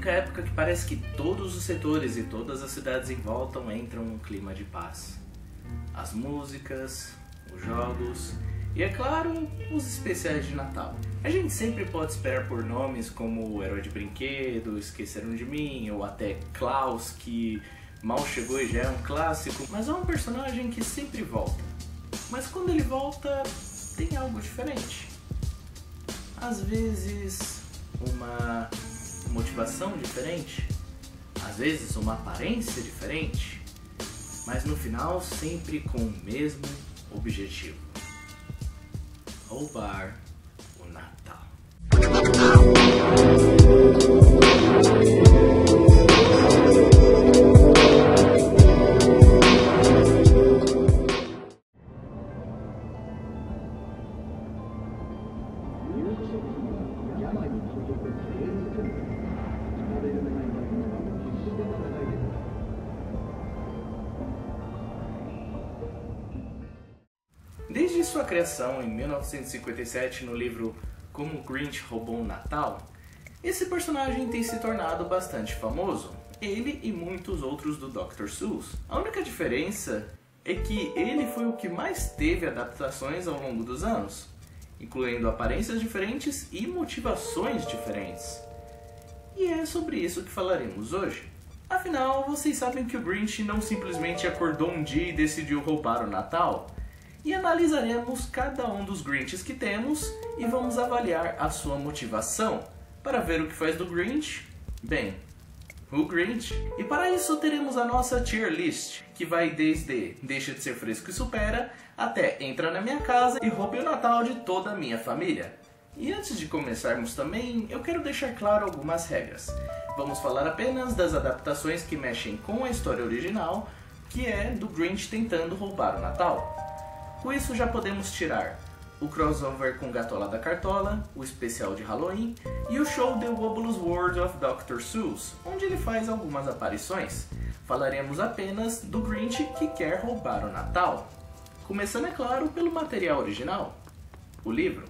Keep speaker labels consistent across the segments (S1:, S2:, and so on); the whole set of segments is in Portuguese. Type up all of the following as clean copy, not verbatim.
S1: única época que parece que todos os setores e todas as cidades em volta entram num clima de paz. As músicas, os jogos e, é claro, os especiais de Natal. A gente sempre pode esperar por nomes como o Herói de Brinquedo, Esqueceram de Mim ou até Klaus, que mal chegou e já é um clássico, mas é um personagem que sempre volta. Mas quando ele volta, tem algo diferente. Às vezes, uma motivação diferente, às vezes uma aparência diferente, mas no final sempre com o mesmo objetivo: roubar o Natal. Desde sua criação em 1957 no livro Como o Grinch Roubou o Natal, esse personagem tem se tornado bastante famoso, ele e muitos outros do Dr. Seuss. A única diferença é que ele foi o que mais teve adaptações ao longo dos anos, incluindo aparências diferentes e motivações diferentes. E é sobre isso que falaremos hoje. Afinal, vocês sabem que o Grinch não simplesmente acordou um dia e decidiu roubar o Natal? E analisaremos cada um dos Grinches que temos e vamos avaliar a sua motivação para ver o que faz do Grinch, bem, o Grinch. E para isso teremos a nossa tier list, que vai desde Deixa de Ser Fresco e Supera até Entra na Minha Casa e Roube o Natal de toda a minha família. E antes de começarmos também, eu quero deixar claro algumas regras. Vamos falar apenas das adaptações que mexem com a história original, que é do Grinch tentando roubar o Natal. Com isso já podemos tirar o crossover com Gatola da Cartola, o especial de Halloween e o show The Wobbles World of Dr. Seuss, onde ele faz algumas aparições. Falaremos apenas do Grinch que quer roubar o Natal. Começando, é claro, pelo material original, o livro.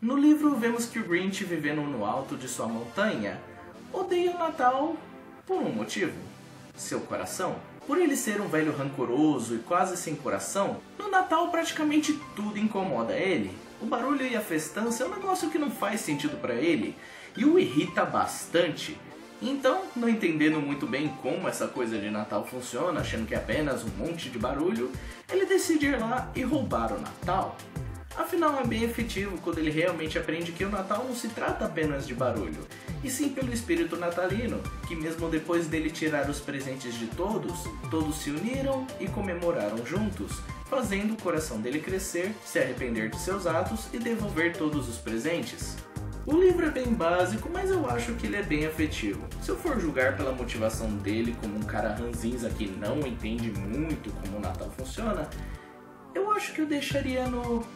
S1: No livro vemos que o Grinch, vivendo no alto de sua montanha, odeia o Natal por um motivo: seu coração. Por ele ser um velho rancoroso e quase sem coração, no Natal praticamente tudo incomoda ele. O barulho e a festança é um negócio que não faz sentido para ele e o irrita bastante. Então, não entendendo muito bem como essa coisa de Natal funciona, achando que é apenas um monte de barulho, ele decide ir lá e roubar o Natal. Afinal, é bem efetivo quando ele realmente aprende que o Natal não se trata apenas de barulho, e sim pelo espírito natalino, que mesmo depois dele tirar os presentes de todos, todos se uniram e comemoraram juntos, fazendo o coração dele crescer, se arrepender de seus atos e devolver todos os presentes. O livro é bem básico, mas eu acho que ele é bem afetivo. Se eu for julgar pela motivação dele como um cara ranzinza que não entende muito como o Natal funciona, eu acho que eu deixaria no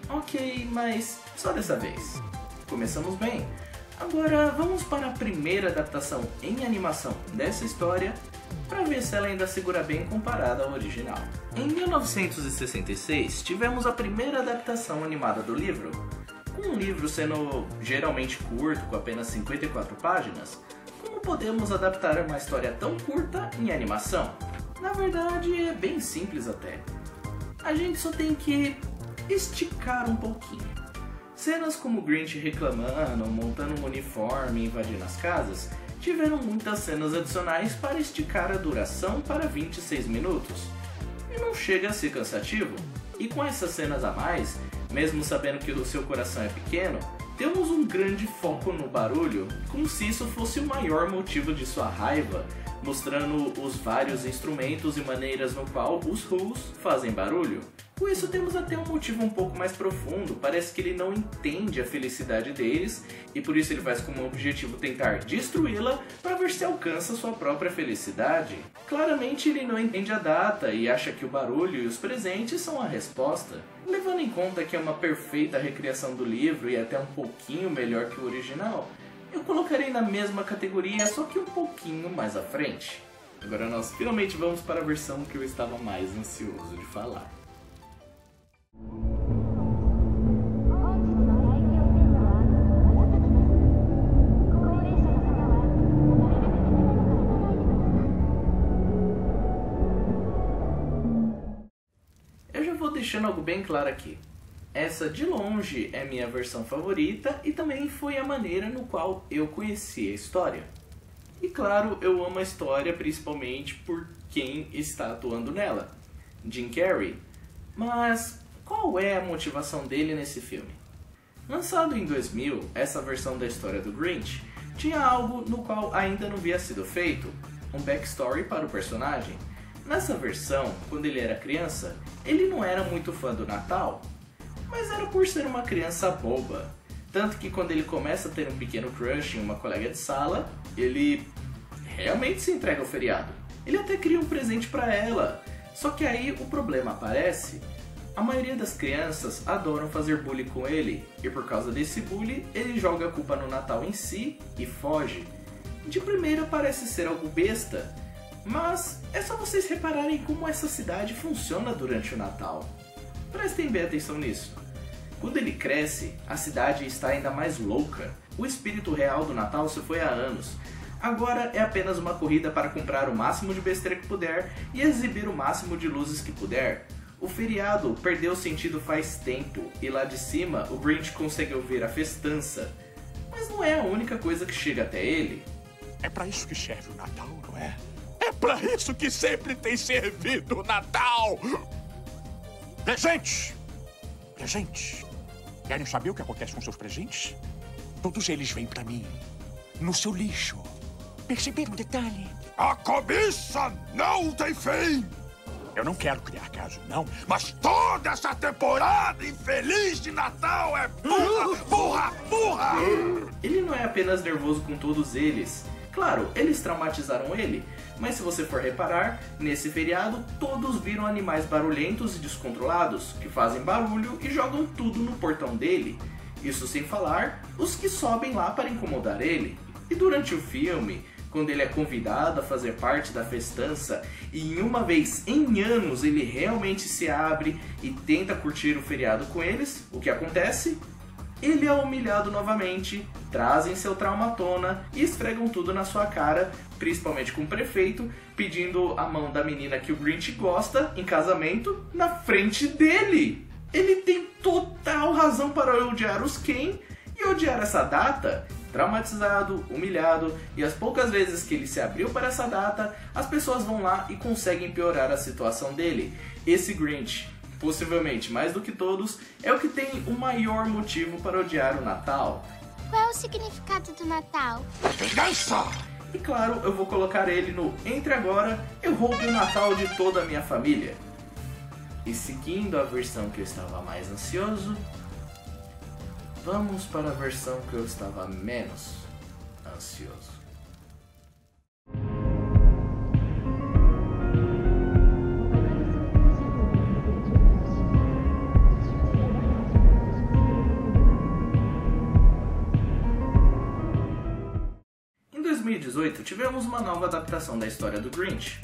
S1: ok, mas só dessa vez. Começamos bem. Agora vamos para a primeira adaptação em animação dessa história para ver se ela ainda segura bem comparada ao original. Em 1966 tivemos a primeira adaptação animada do livro. Com o livro sendo geralmente curto, com apenas 54 páginas, como podemos adaptar uma história tão curta em animação? Na verdade é bem simples até. A gente só tem que esticar um pouquinho. Cenas como o Grinch reclamando, montando um uniforme e invadindo as casas, tiveram muitas cenas adicionais para esticar a duração para 26 minutos. E não chega a ser cansativo. E com essas cenas a mais, mesmo sabendo que o seu coração é pequeno, temos um grande foco no barulho, como se isso fosse o maior motivo de sua raiva, mostrando os vários instrumentos e maneiras no qual os Who's fazem barulho. Com isso temos até um motivo um pouco mais profundo, parece que ele não entende a felicidade deles e por isso ele faz como objetivo tentar destruí-la para ver se alcança sua própria felicidade. Claramente ele não entende a data e acha que o barulho e os presentes são a resposta. Levando em conta que é uma perfeita recriação do livro e até um pouquinho melhor que o original, eu colocarei na mesma categoria, só que um pouquinho mais à frente. Agora nós finalmente vamos para a versão que eu estava mais ansioso de falar. vou deixando algo bem claro aqui. Essa de longe é minha versão favorita e também foi a maneira no qual eu conheci a história. E claro, eu amo a história principalmente por quem está atuando nela, Jim Carrey. Mas qual é a motivação dele nesse filme? Lançado em 2000, essa versão da história do Grinch tinha algo no qual ainda não havia sido feito, um backstory para o personagem. Nessa versão, quando ele era criança, ele não era muito fã do Natal, mas era por ser uma criança boba. Tanto que quando ele começa a ter um pequeno crush em uma colega de sala, ele realmente se entrega ao feriado. Ele até cria um presente para ela, só que aí o problema aparece. A maioria das crianças adoram fazer bullying com ele, e por causa desse bullying, ele joga a culpa no Natal em si e foge. De primeira parece ser algo besta, mas é só vocês repararem como essa cidade funciona durante o Natal. Prestem bem atenção nisso. Quando ele cresce, a cidade está ainda mais louca. O espírito real do Natal se foi há anos. Agora é apenas uma corrida para comprar o máximo de besteira que puder e exibir o máximo de luzes que puder. O feriado perdeu o sentido faz tempo, e lá de cima o Grinch consegue ouvir a festança. Mas não é a única coisa que chega até ele.
S2: É pra isso que serve o Natal, não é? É pra isso que sempre tem servido o Natal! Presentes! Presentes! Querem saber o que acontece com seus presentes? Todos eles vêm pra mim, no seu lixo. Perceberam o detalhe? A cobiça não tem fim! Eu não quero criar caso, não, mas toda essa temporada infeliz de Natal é burra, burra, burra!
S1: Ele não é apenas nervoso com todos eles. Claro, eles traumatizaram ele, mas se você for reparar, nesse feriado todos viram animais barulhentos e descontrolados, que fazem barulho e jogam tudo no portão dele. Isso sem falar os que sobem lá para incomodar ele. E durante o filme, quando ele é convidado a fazer parte da festança e em uma vez em anos ele realmente se abre e tenta curtir o feriado com eles, o que acontece? Ele é humilhado novamente, trazem seu trauma à tona e esfregam tudo na sua cara, principalmente com o prefeito, pedindo a mão da menina que o Grinch gosta em casamento na frente dele. Ele tem total razão para odiar os Ken e odiar essa data. Traumatizado, humilhado, e as poucas vezes que ele se abriu para essa data, as pessoas vão lá e conseguem piorar a situação dele. Esse Grinch, possivelmente mais do que todos, é o que tem o maior motivo para odiar o Natal.
S3: Qual é o significado do Natal?
S2: Vingança!
S1: E claro, eu vou colocar ele no Entre Agora, eu roubo o Natal de toda a minha família. E seguindo a versão que eu estava mais ansioso, vamos para a versão que eu estava menos ansioso. Em 2018 tivemos uma nova adaptação da história do Grinch,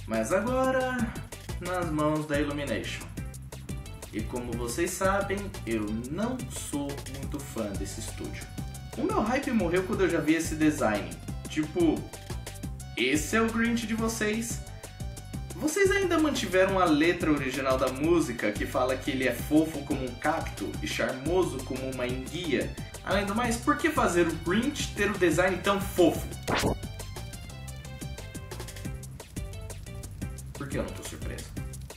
S1: mas agora nas mãos da Illumination. E como vocês sabem, eu não sou muito fã desse estúdio. O meu hype morreu quando eu já vi esse design. Tipo, esse é o Grinch de vocês? Vocês ainda mantiveram a letra original da música, que fala que ele é fofo como um cacto e charmoso como uma enguia? Além do mais, por que fazer o Grinch ter o design tão fofo? Por que eu não tô surpreso?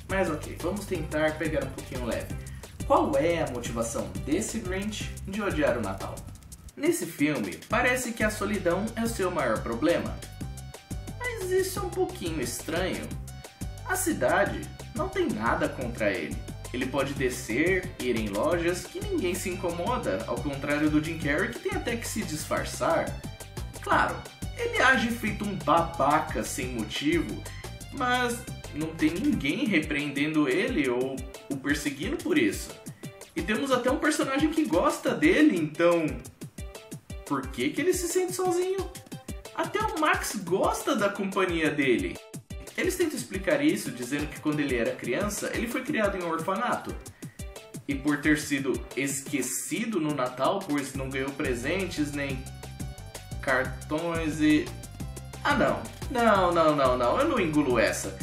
S1: Mas ok, vamos tentar pegar um pouquinho leve. Qual é a motivação desse Grinch de odiar o Natal? Nesse filme, parece que a solidão é o seu maior problema. Mas isso é um pouquinho estranho. A cidade não tem nada contra ele. Ele pode descer, ir em lojas que ninguém se incomoda, ao contrário do Jim Carrey, que tem até que se disfarçar. Claro, ele age feito um babaca sem motivo, mas não tem ninguém repreendendo ele ou o perseguindo por isso. E temos até um personagem que gosta dele, então por que ele se sente sozinho? Até o Max gosta da companhia dele. Eles tentam explicar isso dizendo que quando ele era criança, ele foi criado em um orfanato. E por ter sido esquecido no Natal, pois não ganhou presentes nem cartões e... Ah não, eu não engulo essa.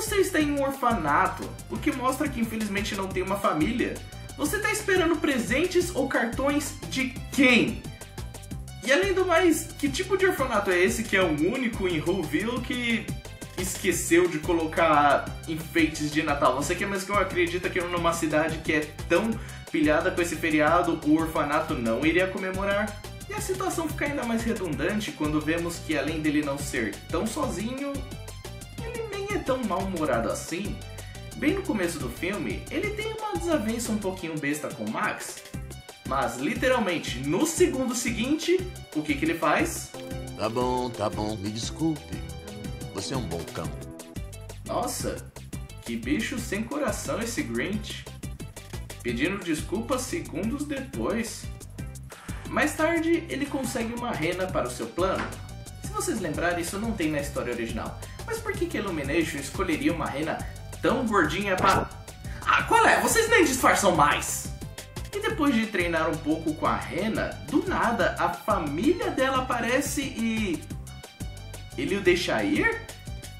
S1: Você está em um orfanato, o que mostra que infelizmente não tem uma família. Você está esperando presentes ou cartões de quem? E além do mais, que tipo de orfanato é esse que é o único em Whoville que esqueceu de colocar enfeites de Natal? Você que é mais que eu acredita que numa cidade que é tão pilhada com esse feriado, o orfanato não iria comemorar? E a situação fica ainda mais redundante quando vemos que além dele não ser tão sozinho, ele nem é tão mal-humorado assim. Bem no começo do filme, ele tem uma desavença um pouquinho besta com o Max, mas literalmente no segundo seguinte, o que ele faz?
S4: Tá bom, me desculpe. Você é um bom cão.
S1: Nossa, que bicho sem coração esse Grinch. Pedindo desculpas segundos depois. Mais tarde, ele consegue uma rena para o seu plano. Se vocês lembrarem, isso não tem na história original. Mas por que Illumination escolheria uma rena tão gordinha para... Ah, qual é? Vocês nem disfarçam mais! E depois de treinar um pouco com a rena, do nada a família dela aparece e... Ele o deixa ir?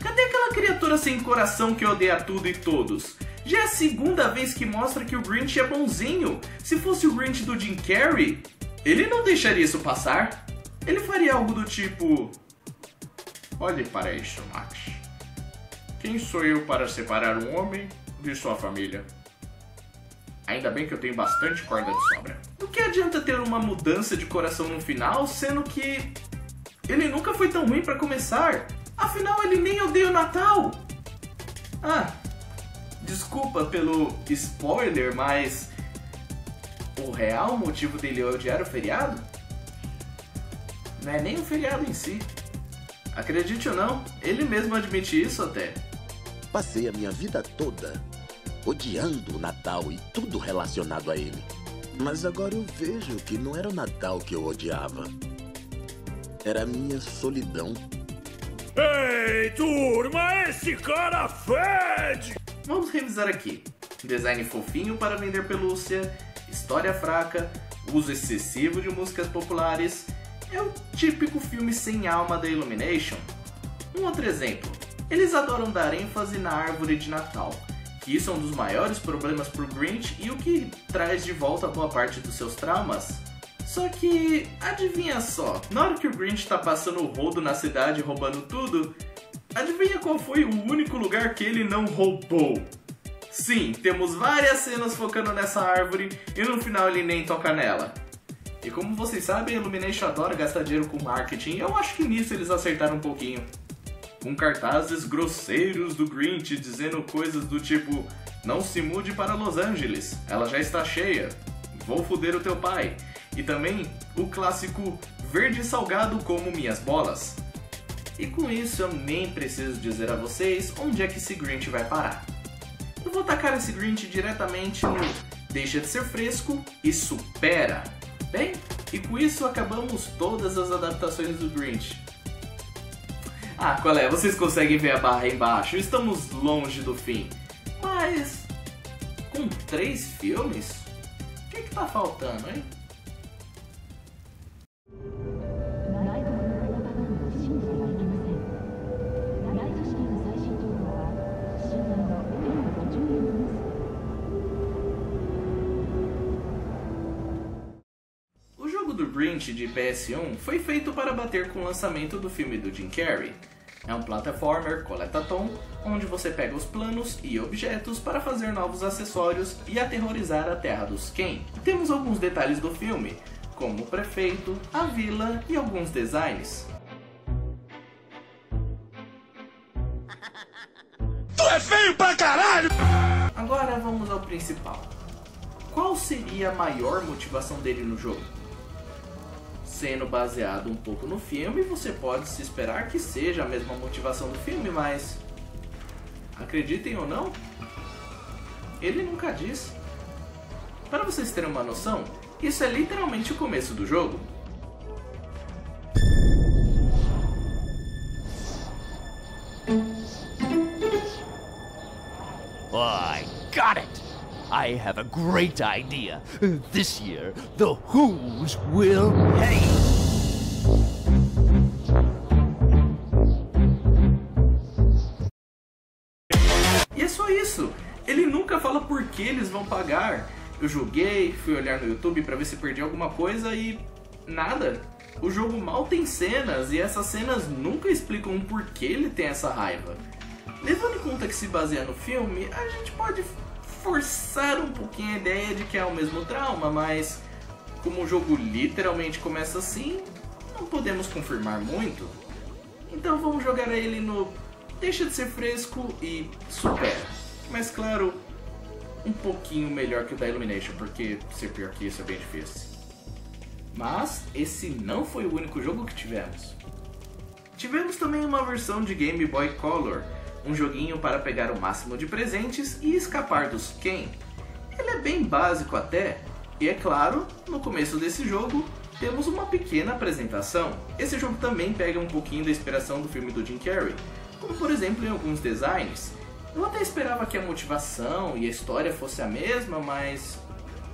S1: Cadê aquela criatura sem coração que odeia tudo e todos? Já é a segunda vez que mostra que o Grinch é bonzinho. Se fosse o Grinch do Jim Carrey, ele não deixaria isso passar. Ele faria algo do tipo... Olhe para isso, Max. Quem sou eu para separar um homem de sua família? Ainda bem que eu tenho bastante corda de sobra. O que adianta ter uma mudança de coração no final, sendo que... ele nunca foi tão ruim para começar. Afinal, ele nem odeia o Natal. Ah, desculpa pelo spoiler, mas... o real motivo dele odiar o feriado? Não é nem o feriado em si. Acredite ou não, ele mesmo admite isso até.
S4: Passei a minha vida toda odiando o Natal e tudo relacionado a ele. Mas agora eu vejo que não era o Natal que eu odiava. Era a minha solidão.
S2: Ei, turma, esse cara fede!
S1: Vamos revisar aqui. Design fofinho para vender pelúcia, história fraca, uso excessivo de músicas populares. É o típico filme sem alma da Illumination. Um outro exemplo. Eles adoram dar ênfase na árvore de Natal, que isso é um dos maiores problemas pro Grinch e o que traz de volta boa parte dos seus traumas. Só que, adivinha só, na hora que o Grinch tá passando o rodo na cidade roubando tudo, adivinha qual foi o único lugar que ele não roubou? Sim, temos várias cenas focando nessa árvore e no final ele nem toca nela. E como vocês sabem, a Illumination adora gastar dinheiro com marketing, eu acho que nisso eles acertaram um pouquinho. Com cartazes grosseiros do Grinch dizendo coisas do tipo: não se mude para Los Angeles, ela já está cheia, vou foder o teu pai. E também o clássico verde salgado como minhas bolas. E com isso eu nem preciso dizer a vocês onde é que esse Grinch vai parar. Eu vou tacar esse Grinch diretamente no deixa de ser fresco e supera. Bem, e com isso acabamos todas as adaptações do Grinch. Ah, qual é? Vocês conseguem ver a barra aí embaixo? Estamos longe do fim. Mas, com 3 filmes? O que tá faltando, hein? Grinch de PS1 foi feito para bater com o lançamento do filme do Jim Carrey. É um platformer coleta-tom, onde você pega os planos e objetos para fazer novos acessórios e aterrorizar a terra dos Ken. Temos alguns detalhes do filme, como o prefeito, a vila e alguns designs.
S2: Tu é feio pra caralho!
S1: Agora vamos ao principal. Qual seria a maior motivação dele no jogo? Sendo baseado um pouco no filme, você pode se esperar que seja a mesma motivação do filme, mas acreditem ou não, ele nunca diz. Para vocês terem uma noção, isso é literalmente o começo do jogo.
S5: I got it! I have a great idea. This year, the Who's will pay.
S1: E é só isso. Ele nunca fala por que eles vão pagar. Eu joguei, fui olhar no YouTube pra ver se perdi alguma coisa e nada. O jogo mal tem cenas e essas cenas nunca explicam por que ele tem essa raiva. Levando em conta que se baseia no filme, a gente pode forçar um pouquinho a ideia de que é o mesmo trauma, mas como o jogo literalmente começa assim, não podemos confirmar muito. Então vamos jogar ele no deixa de ser fresco e supera. Mas claro, um pouquinho melhor que o da Illumination, porque ser pior que isso é bem difícil. Mas esse não foi o único jogo que tivemos. Tivemos também uma versão de Game Boy Color, um joguinho para pegar o máximo de presentes e escapar dos Ken. Ele é bem básico até, e é claro, no começo desse jogo temos uma pequena apresentação. Esse jogo também pega um pouquinho da inspiração do filme do Jim Carrey, como por exemplo em alguns designs. Eu até esperava que a motivação e a história fosse a mesma, mas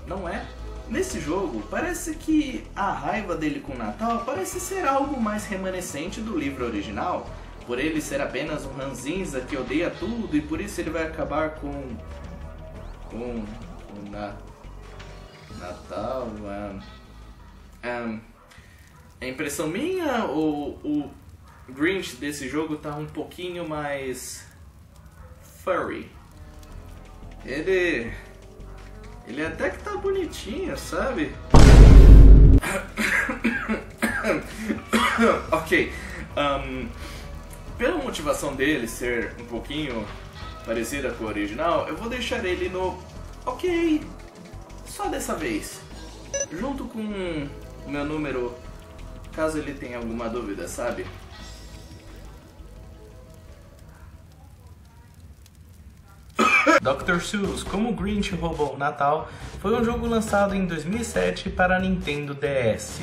S1: não é. Nesse jogo, parece que a raiva dele com o Natal parece ser algo mais remanescente do livro original, por ele ser apenas um ranzinza que odeia tudo e por isso ele vai acabar com Natal. É impressão minha ou o Grinch desse jogo tá um pouquinho mais furry? Ele até que tá bonitinho, sabe? Ok. Pela motivação dele ser um pouquinho parecida com o original, eu vou deixar ele no ok, só dessa vez. Junto com o meu número, caso ele tenha alguma dúvida, sabe? Dr. Seuss, Como o Grinch Roubou o Natal, foi um jogo lançado em 2007 para a Nintendo DS.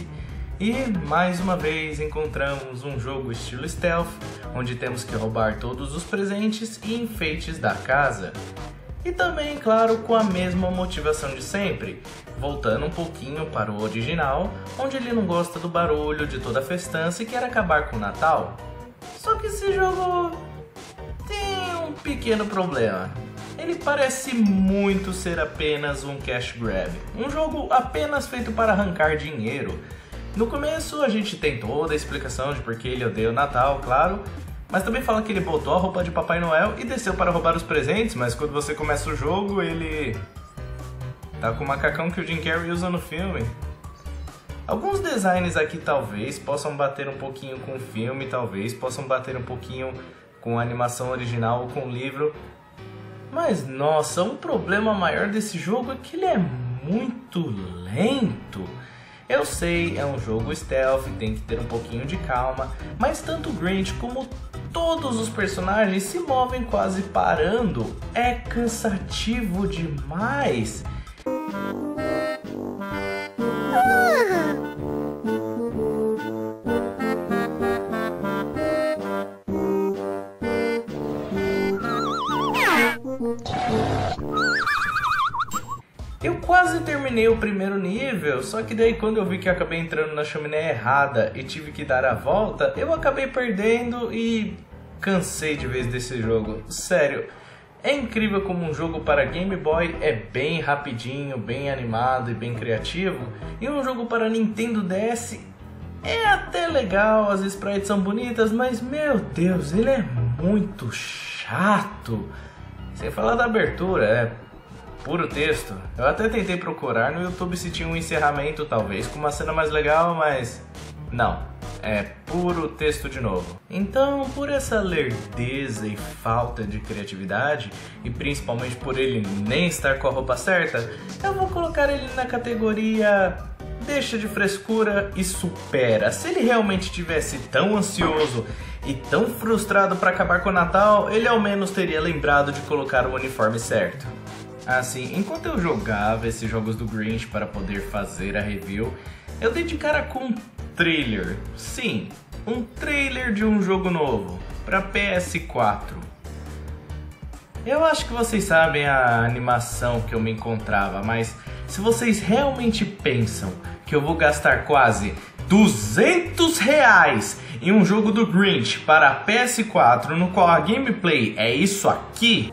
S1: E, mais uma vez, encontramos um jogo estilo stealth, onde temos que roubar todos os presentes e enfeites da casa. E também, claro, com a mesma motivação de sempre, voltando um pouquinho para o original, onde ele não gosta do barulho, de toda a festança e quer acabar com o Natal. Só que esse jogo tem um pequeno problema. Ele parece muito ser apenas um cash grab, um jogo apenas feito para arrancar dinheiro. No começo a gente tem toda a explicação de por que ele odeia o Natal, claro, mas também fala que ele botou a roupa de Papai Noel e desceu para roubar os presentes, mas quando você começa o jogo ele tá com o macacão que o Jim Carrey usa no filme. Alguns designs aqui talvez possam bater um pouquinho com o filme, talvez possam bater um pouquinho com a animação original ou com o livro. Mas nossa, um problema maior desse jogo é que ele é muito lento. Eu sei, é um jogo stealth, tem que ter um pouquinho de calma, mas tanto o Grinch como todos os personagens se movem quase parando. É cansativo demais. Eu quase terminei o primeiro nível, só que daí quando eu vi que eu acabei entrando na chaminé errada e tive que dar a volta, eu acabei perdendo e cansei de vez desse jogo. Sério, é incrível como um jogo para Game Boy é bem rapidinho, bem animado e bem criativo, e um jogo para Nintendo DS é até legal, as sprites são bonitas, mas meu Deus, ele é muito chato. Sem falar da abertura, é puro texto. Eu até tentei procurar no YouTube se tinha um encerramento, talvez, com uma cena mais legal, mas não. É puro texto de novo. Então, por essa lerdeza e falta de criatividade, e principalmente por ele nem estar com a roupa certa, eu vou colocar ele na categoria deixa de frescura e supera. Se ele realmente tivesse tão ansioso e tão frustrado para acabar com o Natal, ele ao menos teria lembrado de colocar o uniforme certo. Assim, enquanto eu jogava esses jogos do Grinch para poder fazer a review, eu dei de cara com um trailer. Sim, um trailer de um jogo novo para PS4. Eu acho que vocês sabem a animação que eu me encontrava, mas se vocês realmente pensam que eu vou gastar quase R$200 em um jogo do Grinch para PS4 no qual a gameplay é isso aqui,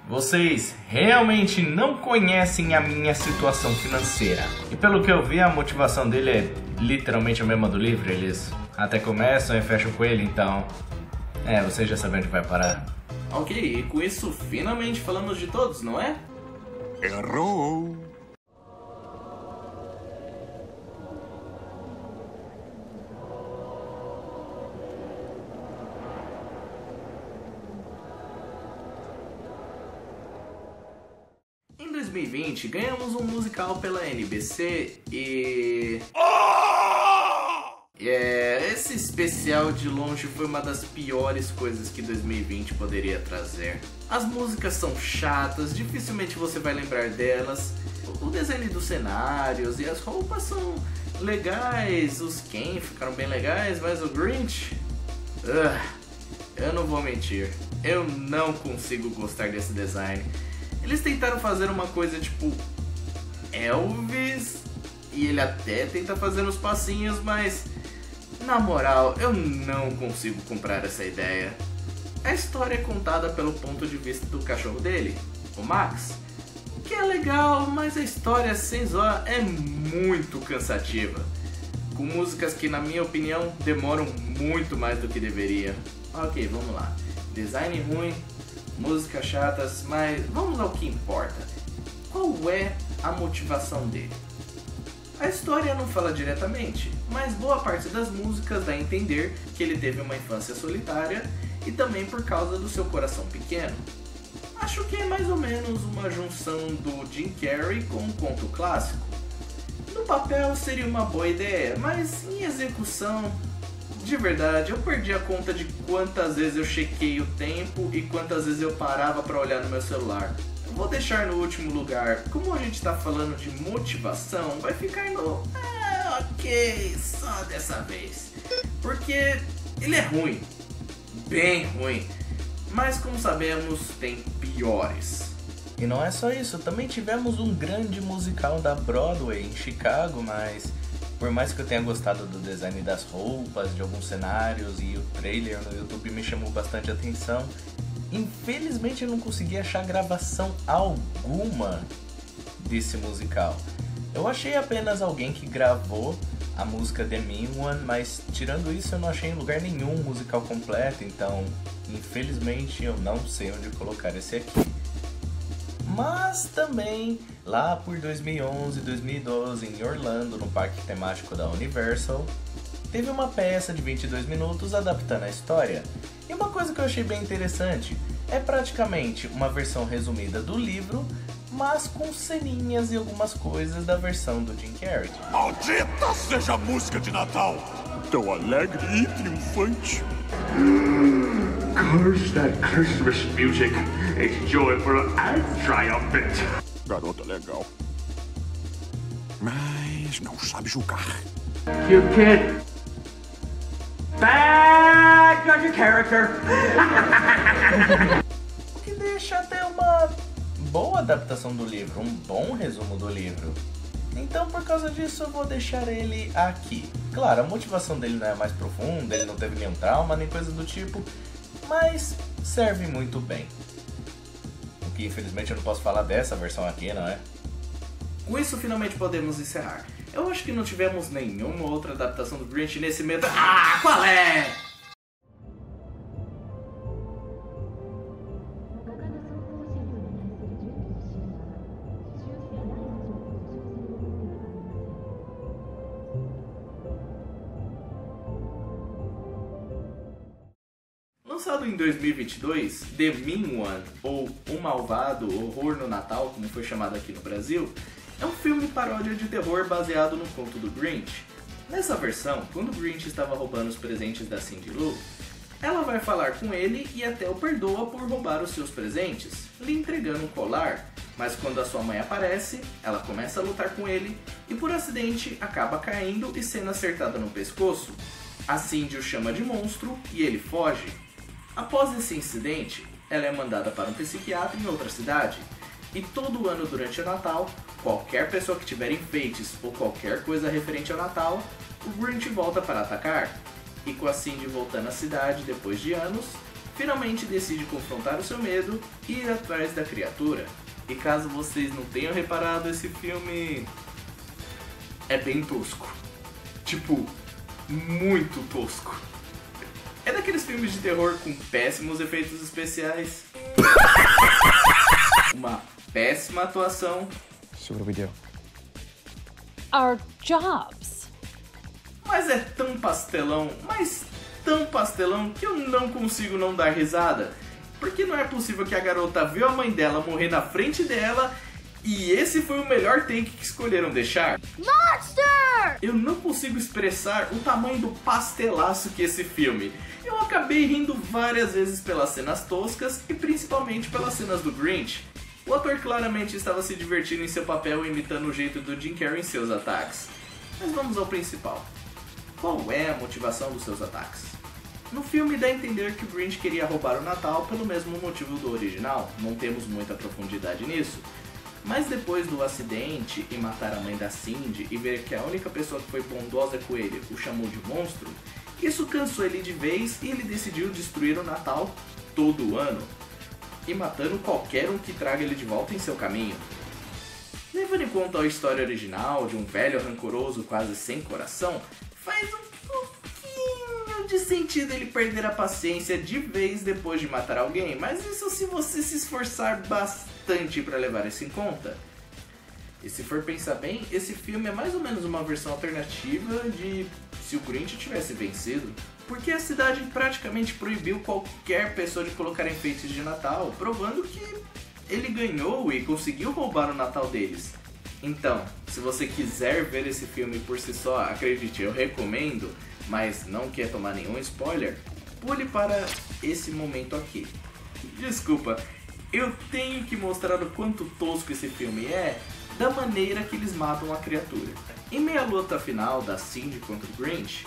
S1: Vocês realmente não conhecem a minha situação financeira. E pelo que eu vi, a motivação dele é literalmente a mesma do livro. Eles até começam e fecham com ele, então... vocês já sabem onde vai parar. Ok, e com isso finalmente falamos de todos, não é?
S2: Errou!
S1: Em 2020, ganhamos um musical pela NBC e... esse especial de longe foi uma das piores coisas que 2020 poderia trazer. As músicas são chatas, dificilmente você vai lembrar delas. O desenho dos cenários e as roupas são legais, os Ken ficaram bem legais, mas o Grinch... eu não vou mentir, eu não consigo gostar desse design. Eles tentaram fazer uma coisa tipo Elvis, e ele até tenta fazer uns passinhos, mas na moral, eu não consigo comprar essa ideia. A história é contada pelo ponto de vista do cachorro dele, o Max, que é legal, mas a história, sem zoar, é muito cansativa, com músicas que, na minha opinião, demoram muito mais do que deveria. Ok, vamos lá. Design ruim, músicas chatas, mas vamos ao que importa. Qual é a motivação dele? A história não fala diretamente, mas boa parte das músicas dá a entender que ele teve uma infância solitária e também por causa do seu coração pequeno. Acho que é mais ou menos uma junção do Jim Carrey com um conto clássico. No papel seria uma boa ideia, mas em execução, de verdade, eu perdi a conta de quantas vezes eu chequei o tempo e quantas vezes eu parava para olhar no meu celular. Vou deixar no último lugar. Como a gente tá falando de motivação, vai ficar no... ok, só dessa vez. Porque ele é ruim. Bem ruim. Mas como sabemos, tem piores. E não é só isso, também tivemos um grande musical da Broadway em Chicago, mas... por mais que eu tenha gostado do design das roupas, de alguns cenários e o trailer no YouTube me chamou bastante atenção, infelizmente eu não consegui achar gravação alguma desse musical. Eu achei apenas alguém que gravou a música The Mean One, mas tirando isso eu não achei em lugar nenhum musical completo, então infelizmente eu não sei onde colocar esse aqui. Mas também, lá por 2011, 2012, em Orlando, no parque temático da Universal, teve uma peça de 22 minutos adaptando a história. E uma coisa que eu achei bem interessante, é praticamente uma versão resumida do livro, mas com ceninhas e algumas coisas da versão do Jim Carrey.
S2: Maldita seja a música de Natal! Tão alegre e triunfante!
S6: Curse that Christmas music. It's joyful and triumphant.
S2: Garota legal. Mas não sabe julgar.
S6: Cute kid. Back on your character.
S1: O que deixa até uma boa adaptação do livro, um bom resumo do livro. Então, por causa disso, eu vou deixar ele aqui. Claro, a motivação dele não é mais profunda, ele não teve nenhum trauma, nem coisa do tipo, mas serve muito bem. O que, infelizmente, eu não posso falar dessa versão aqui, não é? Com isso, finalmente podemos encerrar. Eu acho que não tivemos nenhuma outra adaptação do Grinch nesse meio... Ah, qual é? Lançado em 2022, The Mean One, ou O Malvado Horror no Natal, como foi chamado aqui no Brasil, é um filme paródia de terror baseado no conto do Grinch. Nessa versão, quando o Grinch estava roubando os presentes da Cindy Lou, ela vai falar com ele e até o perdoa por roubar os seus presentes, lhe entregando um colar, mas quando a sua mãe aparece, ela começa a lutar com ele e por acidente acaba caindo e sendo acertada no pescoço. A Cindy o chama de monstro e ele foge. Após esse incidente, ela é mandada para um psiquiatra em outra cidade. E todo ano durante o Natal, qualquer pessoa que tiver enfeites ou qualquer coisa referente ao Natal, o Grinch volta para atacar. e com a Cindy voltando à cidade depois de anos, finalmente decide confrontar o seu medo e ir atrás da criatura. E caso vocês não tenham reparado, esse filme é bem tosco. Tipo, muito tosco. É daqueles filmes de terror com péssimos efeitos especiais, uma péssima atuação.
S7: So what do we do?
S8: Our jobs.
S1: Mas é tão pastelão, mas tão pastelão que eu não consigo não dar risada. Porque não é possível que a garota viu a mãe dela morrer na frente dela e esse foi o melhor take que escolheram deixar.
S3: Monster!
S1: Eu não consigo expressar o tamanho do pastelaço que é esse filme. Eu acabei rindo várias vezes pelas cenas toscas e principalmente pelas cenas do Grinch. O ator claramente estava se divertindo em seu papel imitando o jeito do Jim Carrey em seus ataques. Mas vamos ao principal. Qual é a motivação dos seus ataques? No filme dá a entender que o Grinch queria roubar o Natal pelo mesmo motivo do original, não temos muita profundidade nisso. Mas depois do acidente e matar a mãe da Cindy e ver que a única pessoa que foi bondosa com ele o chamou de monstro, isso cansou ele de vez e ele decidiu destruir o Natal todo ano, e matando qualquer um que traga ele de volta em seu caminho. Levando em conta a história original de um velho rancoroso quase sem coração, faz um pouquinho de sentido ele perder a paciência de vez depois de matar alguém, mas isso se você se esforçar bastante para levar isso em conta. E se for pensar bem, esse filme é mais ou menos uma versão alternativa de se o Grinch tivesse vencido. Porque a cidade praticamente proibiu qualquer pessoa de colocar enfeites de Natal, provando que ele ganhou e conseguiu roubar o Natal deles. Então, se você quiser ver esse filme por si só, acredite, eu recomendo, mas não quer tomar nenhum spoiler, pule para esse momento aqui. Desculpa, eu tenho que mostrar o quanto tosco esse filme é, da maneira que eles matam a criatura. Em meia luta final da Cindy contra o Grinch,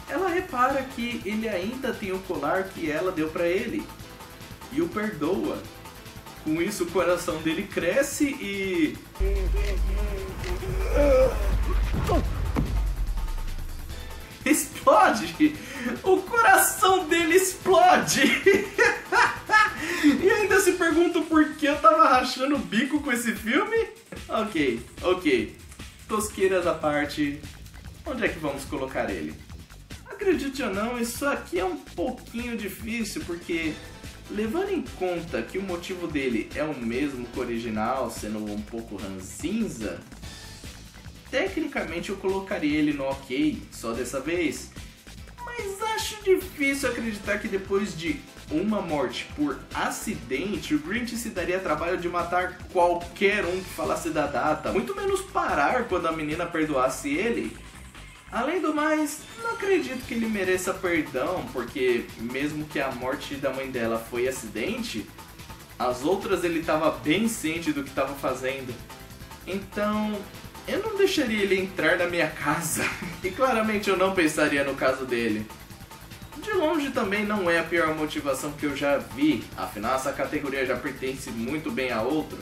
S1: ela repara que ele ainda tem o colar que ela deu pra ele e o perdoa. Com isso o coração dele cresce e... explode! O coração dele explode! E ainda se pergunta por que eu tava rachando o bico com esse filme? Ok. Tosqueiras à parte, onde é que vamos colocar ele? Acredite ou não, isso aqui é um pouquinho difícil, porque levando em conta que o motivo dele é o mesmo que o original, sendo um pouco ranzinza, tecnicamente eu colocaria ele no ok, só dessa vez. Mas acho difícil acreditar que depois de uma morte por acidente, o Grinch se daria trabalho de matar qualquer um que falasse da data, muito menos parar quando a menina perdoasse ele. Além do mais, não acredito que ele mereça perdão, porque mesmo que a morte da mãe dela foi acidente, as outras ele estava bem ciente do que estava fazendo. Então, eu não deixaria ele entrar na minha casa. E claramente eu não pensaria no caso dele. De longe também não é a pior motivação que eu já vi, afinal essa categoria já pertence muito bem a outro.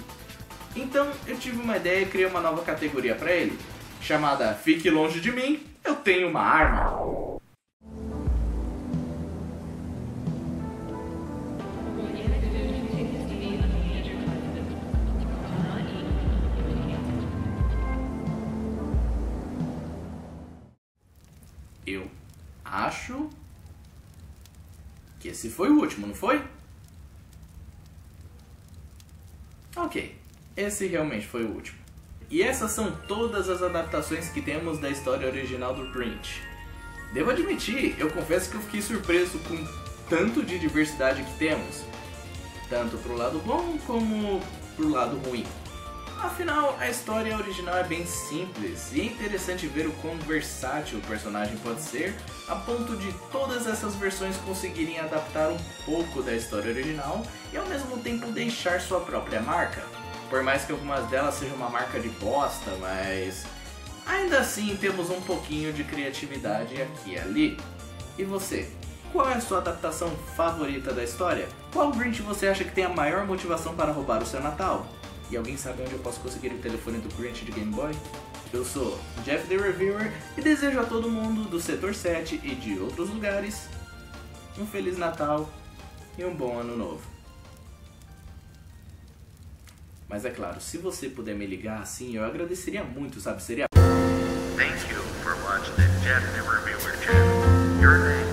S1: Então eu tive uma ideia e criei uma nova categoria para ele, chamada Fique Longe de Mim, Eu Tenho uma Arma. Eu acho que esse foi o último, não foi? Ok, esse realmente foi o último. E essas são todas as adaptações que temos da história original do Grinch. Devo admitir, eu confesso que eu fiquei surpreso com tanto de diversidade que temos, tanto pro lado bom como pro lado ruim. Afinal, a história original é bem simples e é interessante ver o quão versátil o personagem pode ser, a ponto de todas essas versões conseguirem adaptar um pouco da história original e ao mesmo tempo deixar sua própria marca. Por mais que algumas delas sejam uma marca de bosta, mas ainda assim temos um pouquinho de criatividade aqui e ali. E você? Qual é a sua adaptação favorita da história? Qual Grinch você acha que tem a maior motivação para roubar o seu Natal? E alguém sabe onde eu posso conseguir o telefone do Grinch de Game Boy? Eu sou Jeff the Reviewer e desejo a todo mundo do Setor 7 e de outros lugares um Feliz Natal e um bom Ano Novo. Mas é claro, se você puder me ligar assim, eu agradeceria muito, sabe? Seria...
S7: Thank you for watching the Jeff the Reviewer channel. Your name